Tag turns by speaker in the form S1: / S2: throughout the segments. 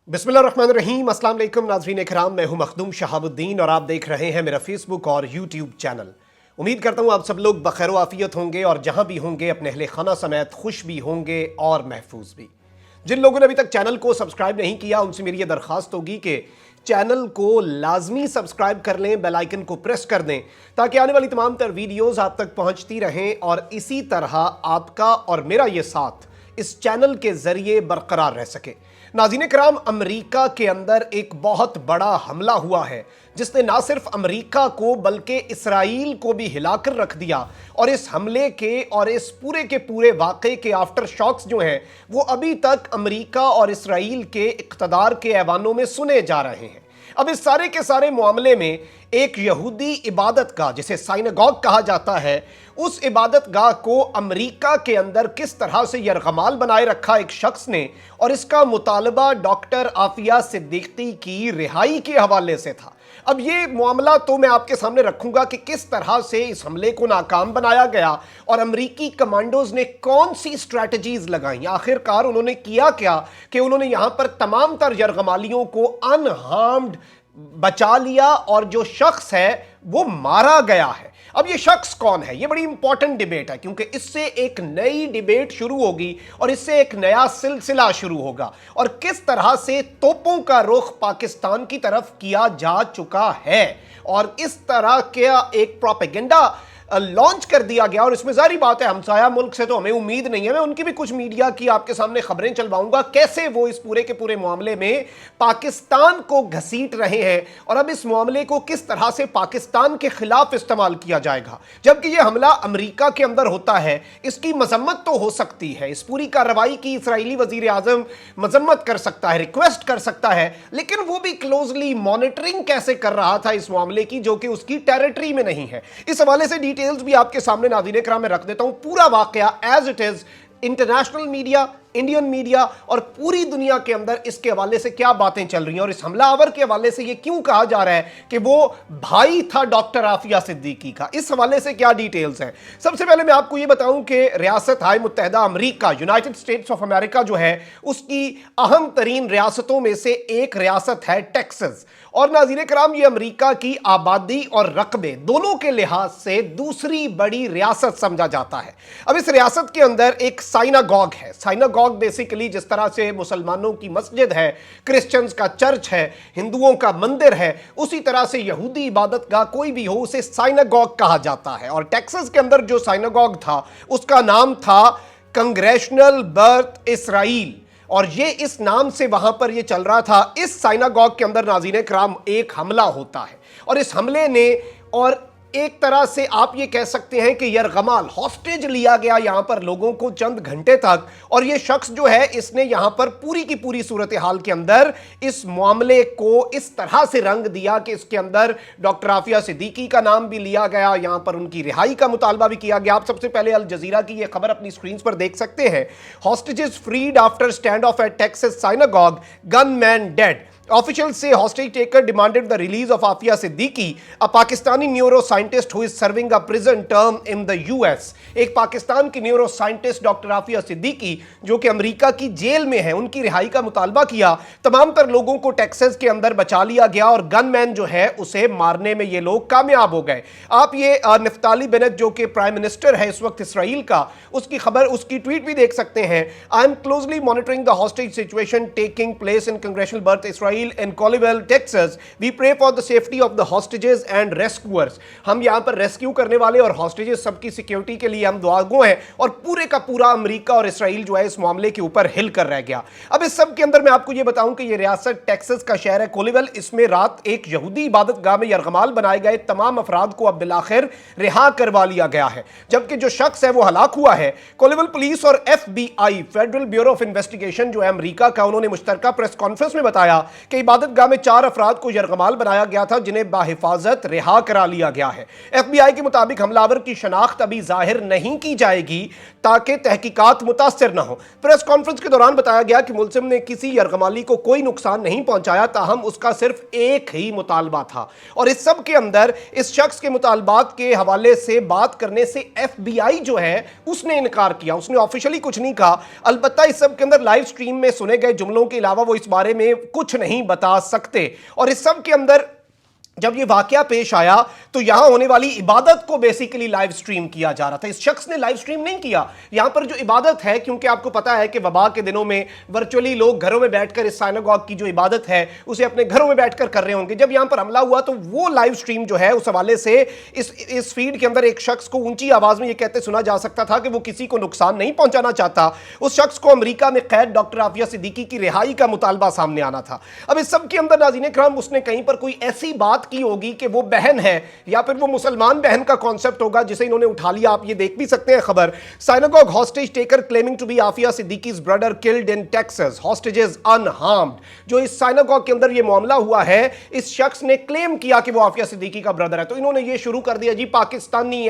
S1: बिस्मिल्लाहिर्रहमानिर्रहीम। अस्सलाम वालेकुम नाज़रीन इकराम, मैं हूं मखदूम शहाबुद्दीन और आप देख रहे हैं मेरा फेसबुक और यूट्यूब चैनल। उम्मीद करता हूं आप सब लोग बखैर आफियत होंगे और जहां भी होंगे अपने अहले खाना समेत खुश भी होंगे और महफूज भी। जिन लोगों ने अभी तक चैनल को सब्सक्राइब नहीं किया उनसे मेरी ये दरख्वास्त होगी कि चैनल को लाजमी सब्सक्राइब कर लें, बेल आइकन को प्रेस कर दें ताकि आने वाली तमाम तर वीडियोस आप तक पहुंचती रहें और इसी तरह आपका और मेरा ये साथ इस चैनल के जरिए बरकरार रह सके। नाज़रीन कराम, अमेरिका के अंदर एक बहुत बड़ा हमला हुआ है जिसने ना सिर्फ अमेरिका को बल्कि इसराइल को भी हिलाकर रख दिया और इस हमले के और इस पूरे के पूरे वाक़े के आफ्टर शॉक्स जो हैं वो अभी तक अमेरिका और इसराइल के इक़्तिदार के ऐवानों में सुने जा रहे हैं। अब इस सारे के सारे मामले में एक यहूदी इबादत गाह जिसे साइनागॉग कहा जाता है, उस इबादत गाह को अमेरिका के अंदर किस तरह से यरगमाल बनाए रखा एक शख्स ने, और इसका मुतालबा डॉक्टर आफिया सिद्दीकी की रिहाई के हवाले से था। अब ये मामला तो मैं आपके सामने रखूंगा कि किस तरह से इस हमले को नाकाम बनाया गया और अमेरिकी कमांडोज ने कौन सी स्ट्रैटेजीज लगाई, आखिरकार उन्होंने किया क्या कि उन्होंने यहां पर तमाम तर यरगमालियों को अनहार्म्ड बचा लिया और जो शख्स है वो मारा गया है। अब ये शख्स कौन है, ये बड़ी इंपॉर्टेंट डिबेट है क्योंकि इससे एक नई डिबेट शुरू होगी और इससे एक नया सिलसिला शुरू होगा और किस तरह से तोपों का रुख पाकिस्तान की तरफ किया जा चुका है और इस तरह का एक प्रोपेगेंडा लॉन्च कर दिया गया। और इसमें जारी बात है हमसाया मुल्क से तो हमें उम्मीद नहीं है, मैं उनकी भी कुछ मीडिया की आपके सामने खबरें चलवाऊंगा कैसे वो इस पूरे के पूरे मामले में पाकिस्तान को घसीट रहे हैं और अब इस मामले को किस तरह से पाकिस्तान के खिलाफ इस्तेमाल किया जाएगा। जबकि यह हमला अमेरिका के अंदर होता है, इसकी मजम्मत तो हो सकती है, इस पूरी कार्रवाई की इसराइली वजीर आजम मजम्मत कर सकता है, रिक्वेस्ट कर सकता है, लेकिन वो भी क्लोजली मॉनिटरिंग कैसे कर रहा था इस मामले की जो कि उसकी टेरिटरी में नहीं है। इस हवाले से डिटेल्स भी आपके सामने नाज़रीन इकराम में रख देता हूं, पूरा वाकया as it is, international media, Indian media और पूरी दुनिया के अंदर इसके हवाले से क्या बातें चल रही हैं और इस हमलावर के हवाले से ये क्यों कहा जा रहा है कि वो भाई था डॉक्टर आफिया सिद्दीकी का, इस हवाले से क्या डिटेल्स हैं। सबसे पहले मैं आपको ये बताऊं कि रियासत हाय मुत्तहिदा America, United States of America जो है उसकी अहम तरीन रियासतों में से एक रियासत है टेक्सास। और नाज़रीन कराम, ये अमेरिका की आबादी और रकबे दोनों के लिहाज से दूसरी बड़ी रियासत समझा जाता है। अब इस रियासत के अंदर एक साइनागॉग है। साइनागॉग बेसिकली जिस तरह से मुसलमानों की मस्जिद है, क्रिश्चियंस का चर्च है, हिंदुओं का मंदिर है, उसी तरह से यहूदी इबादत गाह कोई भी हो उसे साइनागॉग कहा जाता है। और टेक्सास के अंदर जो साइनागॉग था उसका नाम था कांग्रेशनल बर्थ इसराइल और ये इस नाम से वहां पर ये चल रहा था। इस साइनागॉग के अंदर नाज़रीन कराम एक हमला होता है और इस हमले ने और एक तरह से आप ये कह सकते हैं कि यरगमाल हॉस्टेज लिया गया यहां पर लोगों को चंद घंटे तक, और ये शख्स जो है इसने यहां पर पूरी की पूरी सूरत हाल के अंदर इस मामले को इस तरह से रंग दिया कि इसके अंदर डॉक्टर आफिया सिद्दीकी का नाम भी लिया गया, यहां पर उनकी रिहाई का मुतालबा भी किया गया। आप सबसे पहले अल जजीरा की यह खबर अपनी स्क्रीन पर देख सकते हैं, hostages freed after stand off at Texas synagogue, gunman dead. Officials say hostage taker demanded the release of Afia Siddiqui, a Pakistani neuroscientist who is serving a prison term in the US. एक पाकिस्तान की neuroscientist doctor Aafia Siddiqui जो कि America की jail में है, उनकी रिहाई का मुतालबा किया। तमाम तर लोगों को टेक्सास के अंदर बचा लिया गया और गनमैन जो है उसे मारने में ये लोग कामयाब हो गए। आप ये नफ्ताली बेनेट जो कि प्राइम मिनिस्टर है इस वक्त इसराइल का, उसकी खबर, उसकी ट्वीट भी देख सकते हैं। I am closely monitoring the hostage situation taking place in congressional birth Israel in Colleyville, Texas. We pray for the safety of the hostages and rescuers. हम यहाँ पर रेस्क्यू करने वाले और हॉस्टेजेस सबकी सिक्योरिटी के लिए हम दुआगो हैं और पूरे का पूरा अमेरिका और इसराइल जो है इस मामले के ऊपर हिल कर रह गया। अब इस सब के अंदर मैं आपको ये बताऊं कि ये रियासत टेक्सास का शहर है कोलिवल, इसमें रात एक यहूदी इबादत गाह में यरगमाल बनाए गए तमाम अफराद को अब बिलाखिर रिहा करवा लिया गया है, जबकि जो शख्स है वो हलाक हुआ है। कोलिवल पुलिस और FBI federal bureau of investigation जो है अमेरिका का, उन्होंने मुश्तरका प्रेस कॉन्फ्रेंस में बताया کہ इबादत गाह में 4 अफराद को यरगमाल बनाया गया था जिन्हें बाहिफाजत रिहा करा लिया गया है। FBI के मुताबिक हमलावर की शनाख्त अभी जाहिर नहीं की जाएगी ताकि तहकीकात मुतासिर न हो। प्रेस कॉन्फ्रेंस के दौरान बताया गया कि मुलजिम ने किसी यरगमाली को कोई नुकसान नहीं पहुंचाया, ताहम उसका सिर्फ एक ही मुतालबा था और इस सब के अंदर इस शख्स के मुतालबात के हवाले से बात करने से FBI जो है उसने इनकार किया, उसने ऑफिशियली कुछ नहीं कहा। अलबत्ता इस सब के अंदर लाइव स्ट्रीम में सुने गए जुमलों के अलावा वो इस बारे में कुछ नहीं बता सकते। और इस सब के अंदर जब ये वाकया पेश आया तो यहां होने वाली इबादत को बेसिकली लाइव स्ट्रीम किया जा रहा था। इस शख्स ने लाइव स्ट्रीम नहीं किया। यहां पर जो इबादत है, क्योंकि आपको पता है कि वबा के दिनों में वर्चुअली लोग घरों में बैठकर इस साइनागॉग की जो इबादत है उसे अपने घरों में बैठकर कर रहे होंगे। जब यहां पर हमला हुआ तो वो लाइव स्ट्रीम जो है उस हवाले से इस फीड के अंदर एक शख्स को ऊंची आवाज में ये कहते सुना जा सकता था कि वो किसी को नुकसान नहीं पहुंचाना चाहता। उस शख्स को अमेरिका में कैद डॉक्टर आफिया सिद्दीकी की रिहाई का मुतालबा सामने आना था। अब इस सब के अंदर नाज़रीन किराम उसने कहीं पर कोई ऐसी बात की होगी कि वो बहन है या फिर वो मुसलमान बहन का कॉन्सेप्ट होगा जिसे इन्होंने उठा लिया। आप ये देख भी सकते हैं खबर, synagogue hostage taker claiming to be Aafia Siddiqui's brother killed in Texas, hostages unharmed. जो इस साइनागॉग के अंदर ये मामला हुआ है, इस शख्स ने क्लेम किया कि वो आफिया सिद्दीकी का ब्रदर है, तो इन्होंने ये शुरू कर दिया जी पाकिस्तानी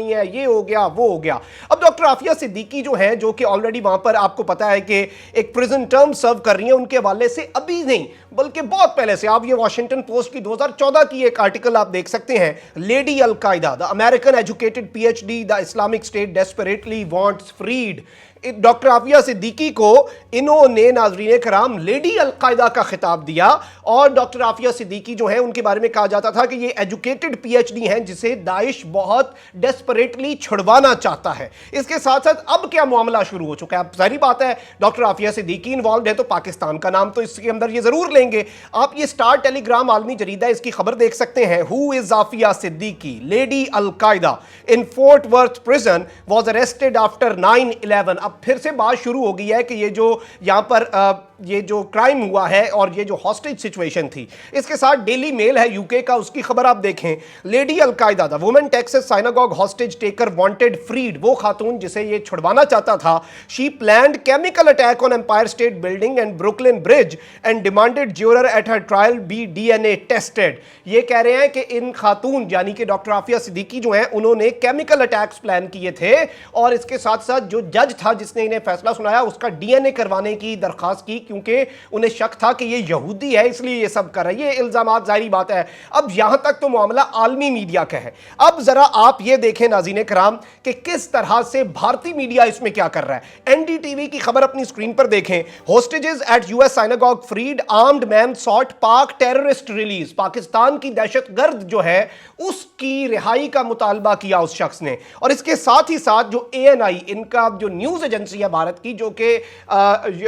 S1: है, ये हो गया वो हो गया। अब डॉक्टर आफिया सिद्दीकी जो है, जो कि ऑलरेडी वहां पर आपको पता है कि एक प्रिजन टर्म सर्व कर रही है, उनके हवाले से अभी नहीं बल्कि बहुत पहले से, आप ये वॉशिंगटन पोस्ट की 2014 की एक आर्टिकल आप देख सकते हैं, lady al Qaeda the American educated PhD the Islamic State desperately wants freed. Doctor Aafia Siddiqui को इन्होंने नाज़रीन कराम लेडी अल कायदा का खिताब दिया और डॉक्टर आफिया सिद्दीकी जो है उनके बारे में कहा जाता था कि ये एजुकेटेड PhD हैं जिसे दाइश बहुत डेस्परेटली छुड़वाना चाहता है। इसके साथ साथ अब क्या मामला शुरू हो चुका है। अब सारी बात है डॉक्टर आफिया सिद्दीकी इन्वॉल्व है तो पाकिस्तान का नाम तो इसके अंदर ये जरूर लेंगे। आप ये स्टार टेलीग्राम आलमी जरीदा इसकी खबर देख सकते हैं, who is Aafia Siddiqui lady al Qaeda in Fort Worth prison was arrested after 9/11। अब फिर से बात शुरू हो गई है कि ये जो यहां पर ये जो क्राइम हुआ है और ये जो हॉस्टेज सिचुएशन थी, इसके साथ डेली मेल है यूके का, उसकी खबर आप देखें, lady al Qaeda the women Texas synagogue hostage taker wanted freed, वो खातून जिसे ये छुड़वाना चाहता था, she planned chemical attack on Empire State Building and Brooklyn Bridge and demanded juror at her trial be DNA tested. ये कह रहे हैं कि इन खातून यानी कि डॉक्टर आफिया सिद्दीकी जो है उन्होंने केमिकल अटैक्स प्लान किए थे और इसके साथ साथ जो जज था जिसने इन्हें फैसला सुनाया उसका DNA करवाने की दरखास्त की, क्योंकि उन्हें शक था कि ये यहूदी है इसलिए ये सब कर रहा है। ये इल्जामात जाहिर बात है। अब यहां तक तो मामला आलमी मीडिया का है। अब जरा आप ये देखें नाज़रीन कराम कि किस तरह से भारतीय मीडिया इसमें क्या कर रहा है। NDTV की खबर अपनी स्क्रीन पर देखें, hostages at US synagogue freed, armed man sought Pak terrorist release. Pakistan की दहशतगर्द जो है उसकी रिहाई का मुतालबा किया उस शख्स ने। और इसके साथ ही साथ जो ANI इनका जो न्यूज एजेंसी है भारत की, जो कि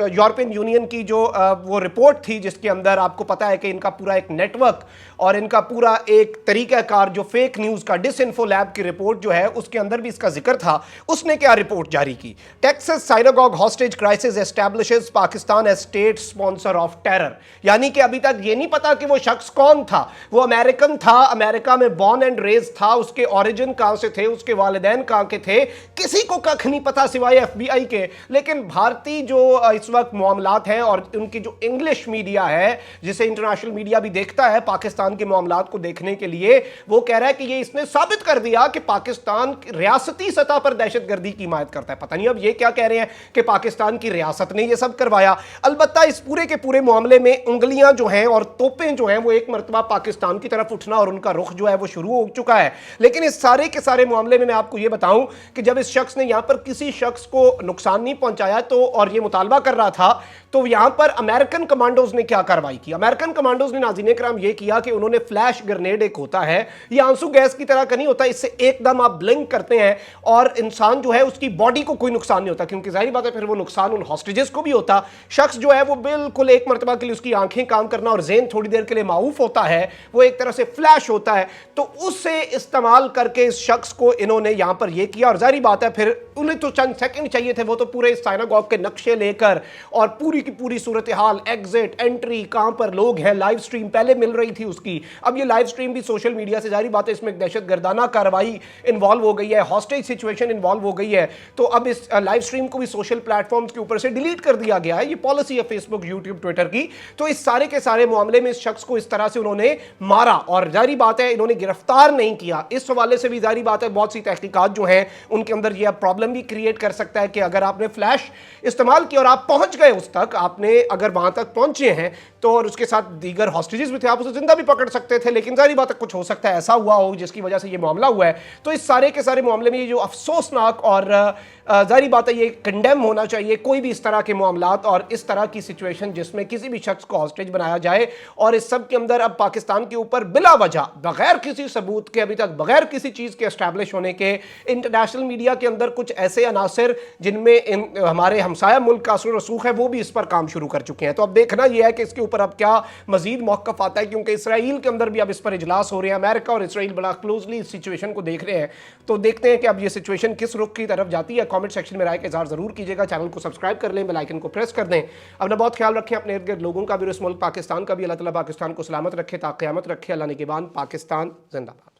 S1: यूरोपियन यूनियन की जो वो रिपोर्ट थी जिसके अंदर आपको पता है कि इनका पूरा एक नेटवर्क और इनका पूरा एक तरीकाकार जो फेक न्यूज का डिसइंफो लैब की रिपोर्ट जो है उसके अंदर भी इसका जिक्र था। उसने क्या रिपोर्ट जारी की, Texas synagogue hostage crisis establishes Pakistan as state sponsor of terror. यानी कि अभी तक ये नहीं पता कि वो शख्स कौन था। वो अमेरिकन था, अमेरिका में बॉर्न एंड रेज था, उसके ओरिजिन कहां से थे, उसके वालिदैन कहां के थे, किसी को कख नहीं पता सिवाय FBI के। लेकिन भारतीय जो इस वक्त मामलात हैं और उनकी जो इंग्लिश मीडिया है जिसे इंटरनेशनल मीडिया भी देखता है पाकिस्तान के मामलात को देखने के लिए, वो कह रहा है कि ये इसने साबित कर दिया कि पाकिस्तान रियासती सतह पर दहशतगर्दी की हिमायत करता है। पता नहीं अब ये क्या कह रहे हैं कि पाकिस्तान की रियासत ने ये सब करवाया। अलबत्ता इस पूरे के पूरे मामले में उंगलियां जो हैं और तोपें जो हैं वो एक मरतबा पाकिस्तान की तरफ उठना और उनका रुख जो है वो शुरू हो चुका है। लेकिन इस सारे के सारे मामले में मैं आपको ये बताऊं कि जब इस शख्स ने यहां पर किसी शख्स को नुकसान नहीं पहुंचाया तो और ये मुतालबा कर रहा था, तो यहां पर अमेरिकन कमांडोज ने क्या कार्रवाई की। अमेरिकन कमांडोज ने नाज़रीन कराम ये किया कि उन्होंने फ्लैश ग्रेनेड, एक होता है ये आंसू गैस की तरह का नहीं होता, इससे एकदम आप ब्लिंक करते हैं और इंसान जो है उसकी बॉडी को कोई नुकसान नहीं होता, क्योंकि जाहिर बात है फिर वो नुकसान उन हॉस्टेजेस को भी होता। शख्स जो है वो बिल्कुल एक मरतबा के लिए उसकी आंखें काम करना और ज़हन थोड़ी देर के लिए माऊफ होता है, वो एक तरह से फ्लैश होता है, तो उससे इस्तेमाल करके इस शख्स को इन्होंने यहां पर यह किया। और जाहिर बात है फिर उन्हें तो चंद सेकंड चाहिए थे, वो तो पूरे साइनागॉग के नक्शे लेकर और पूरी की पूरी सूरत हाल, एग्जिट, एंट्री, कहां पर लोग हैं, लाइव स्ट्रीम पहले मिल रही थी उसकी, अब ये लाइव स्ट्रीम भी सोशल मीडिया से, जारी बात है इसमें दहशत गर्दाना कार्रवाई इन्वॉल्व हो गई है, हॉस्टेज सिचुएशन इन्वॉल्व हो गई है, तो अब इस लाइव स्ट्रीम को भी सोशल प्लेटफॉर्म्स के ऊपर से डिलीट कर दिया गया है। ये पॉलिसी है फेसबुक, यूट्यूब, ट्विटर की। तो इस सारे के सारे मामले में इस शख्स को इस तरह से उन्होंने मारा और जारी बात है इन्होंने गिरफ्तार नहीं किया। इस हवाले से भी जारी बात है बहुत सी तहकीकात जो हैं उनके अंदर यह प्रॉब्लम भी क्रिएट कर सकता है कि अगर आपने फ्लैश इस्तेमाल किया और आप पहुंच गए उस तक, आपने अगर वहां तक पहुंचे हैं तो, और उसके साथ दीगर हॉस्टेजेस भी थे, आप उसे जिंदा भी पकड़ सकते थे, लेकिन जारी बात है कुछ हो सकता है ऐसा हुआ हो जिसकी वजह से ये मामला हुआ है। तो इस सारे के सारे मामले में ये जो अफसोसनाक और जारी बात है ये कंडेम होना चाहिए कोई भी इस तरह के मामलात और इस तरह की सिचुएशन जिसमें किसी भी शख्स को हॉस्टेज बनाया जाए। और इस सब के अंदर अब पाकिस्तान के ऊपर बिला वजह, बगैर किसी सबूत के, अभी तक बगैर किसी चीज़ के एस्टैब्लिश होने के, इंटरनेशनल मीडिया के अंदर कुछ ऐसे अनासर जिनमें हमारे हमसाया मुल्क का असर रसूख है वो भी इस पर काम शुरू कर चुके हैं। तो अब देखना यह है कि इसके ऊपर अब क्या मजीद मौक़िफ़ आता है, क्योंकि इसराइल के अंदर भी अब इस पर इजलास हो रहे हैं, अमेरिका और इसराइल बड़ा क्लोजली इस सिचुएशन को देख रहे हैं। तो देखते हैं कि अब ये सिचुएशन किस रुख की तरफ जाती है। कमेंट सेक्शन में राय का इज़हार ज़रूर कीजिएगा, चैनल को सब्सक्राइब कर लें, बेल आइकन को प्रेस कर दें। अपना बहुत ख्याल रखें, अपने इर्द गिर्द लोगों का भी, इस मुल्क पाकिस्तान का भी। अल्लाह ताला पाकिस्तान को सलामत रखे, ता क़यामत रखे। अल्लाह निगहबान, पाकिस्तान जिंदाबाद।